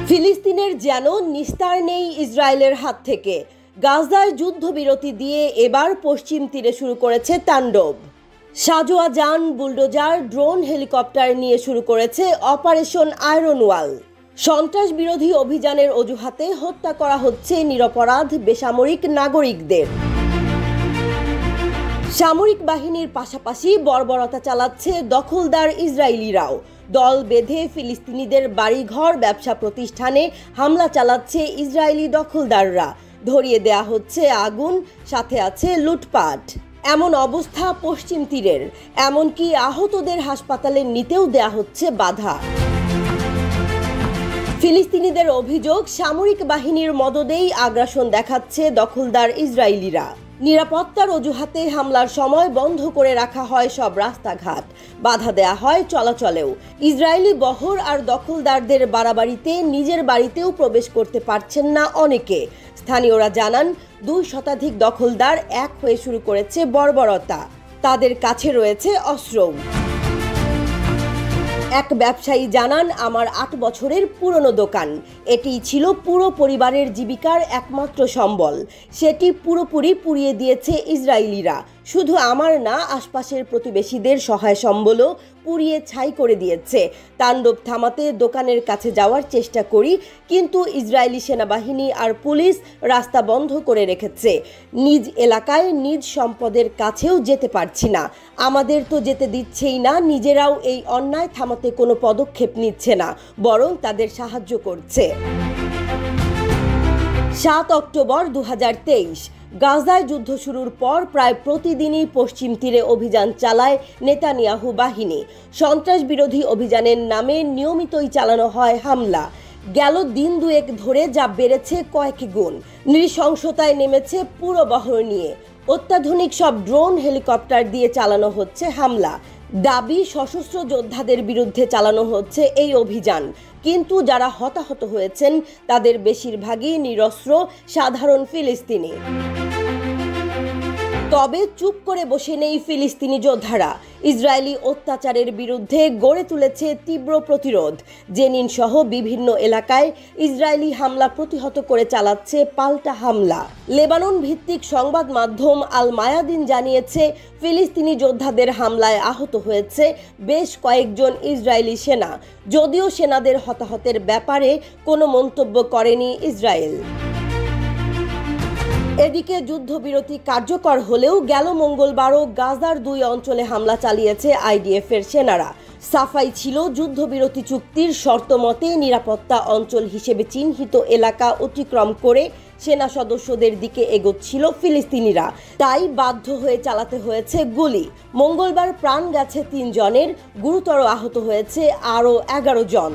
ফিলিস্তিনের যেন নিস্তার নেই ইসরায়েলের হাত থেকে। গাজায় যুদ্ধবিরতি দিয়ে এবার পশ্চিম তীরে শুরু করেছে তাণ্ডব। সাজোয়া যান, বুলডোজার, ড্রোন, হেলিকপ্টার নিয়ে শুরু করেছে অপারেশন আয়রন ওয়াল। সন্ত্রাস বিরোধী অভিযানের অজুহাতে হত্যা করা হচ্ছে নিরপরাধ বেসামরিক নাগরিকদের। সামরিক বাহিনীর পাশাপাশি বর্বরতা চালাচ্ছে দখলদার ইসরায়েলিরাও। দল বেঁধে ফিলিস্তিনিদের বাড়িঘর, ব্যবসা প্রতিষ্ঠানে হামলা চালাচ্ছে ইসরায়েলি দখলদাররা। ধরিয়ে দেয়া হচ্ছে আগুন, সাথে আছে লুটপাট। এমন অবস্থা পশ্চিম তীরের, এমনকি আহতদের হাসপাতালে নিতেও দেয়া হচ্ছে বাধা। ফিলিস্তিনিদের অভিযোগ, সামরিক বাহিনীর মদদেই আগ্রাসন দেখাচ্ছে দখলদার ইসরায়েলিরা। নিরাপত্তার অজুহাতে হামলার সময় বন্ধ করে রাখা হয় সব রাস্তাঘাট, বাধা দেয়া হয় চলাচলেও। ইসরায়েলি বহর আর দখলদারদের বাড়াবাড়িতে নিজের বাড়িতেও প্রবেশ করতে পারছেন না অনেকে। স্থানীয়রা জানান, 2 শতাধিক দখলদার এক হয়ে শুরু করেছে বর্বরতা। তাদের কাছে রয়েছে অস্ত্রও। এক ব্যবসায়ী জানান, আমার 8 বছরের পুরনো দোকান, এটিই ছিল পুরো পরিবারের জীবিকার একমাত্র সম্বল। সেটি পুরোপুরি পুড়িয়ে দিয়েছে ইসরায়েলিরা। শুধু আমার না, আশপাশের প্রতিবেশীদের সহায় সম্বলও পুড়িয়ে ছাই করে দিয়েছে। তাণ্ডব থামাতে দোকানের কাছে যাওয়ার চেষ্টা করি, কিন্তু ইসরায়েলি সেনাবাহিনী আর পুলিশ রাস্তা বন্ধ করে রেখেছে। নিজ এলাকায় নিজ সম্পদের কাছেও যেতে পারছি না। আমাদের তো যেতে দিচ্ছেই না, নিজেরাও এই অন্যায় থামাতে কোনো পদক্ষেপ নিচ্ছে না, বরং তাদের সাহায্য করছে। 7 অক্টোবর 2023 গাজায় যুদ্ধ শুরুর পর প্রায় প্রতিদিনই পশ্চিম তীরে অভিযান চালায় নেতানিয়াহু বাহিনী। সন্ত্রাস বিরোধী অভিযানের নামে নিয়মিতই চালানো হয় হামলা। গেল দিন দুয়েক ধরে যা বেড়েছে কয়েক গুণ। নৃশংসতায় নেমেছে পুরো বহর নিয়ে। অত্যাধুনিক সব ড্রোন, হেলিকপ্টার দিয়ে চালানো হচ্ছে হামলা। দাবি, সশস্ত্র যোদ্ধাদের বিরুদ্ধে চালানো হচ্ছে এই অভিযান। কিন্তু যারা হতাহত হয়েছেন তাদের বেশিরভাগই নিরস্ত্র সাধারণ ফিলিস্তিনি। তবে চুপ করে বসে নেই ফিলিস্তিনি যোদ্ধারা। ইসরায়েলি অত্যাচারের বিরুদ্ধে গড়ে তুলেছে তীব্র প্রতিরোধ। জেনিন সহ বিভিন্ন এলাকায় ইসরায়েলি হামলা প্রতিহত করে চালাচ্ছে পাল্টা হামলা। লেবানন ভিত্তিক সংবাদ মাধ্যম আল মায়াদিন জানিয়েছে, ফিলিস্তিনি যোদ্ধাদের হামলায় আহত হয়েছে বেশ কয়েকজন ইসরায়েলি সেনা। যদিও সেনাদের হতাহতের ব্যাপারে কোনো মন্তব্য করেনি ইসরায়েল। এদিকে যুদ্ধবিরতি কার্যকর হলেও গেল মঙ্গলবারও গাজার 2 অঞ্চলে হামলা চালিয়েছে আইডিএফ এর সেনারা। সাফাই ছিল, যুদ্ধবিরতি চুক্তির শর্ত মতে নিরাপত্তা অঞ্চল হিসেবে চিহ্নিত এলাকা অতিক্রম করে সেনা সদস্যদের দিকে এগোচ্ছিল ফিলিস্তিনিরা। তাই বাধ্য হয়ে চালাতে হয়েছে গুলি। মঙ্গলবার প্রাণ গেছে 3 জনের, গুরুতর আহত হয়েছে আরও 11 জন।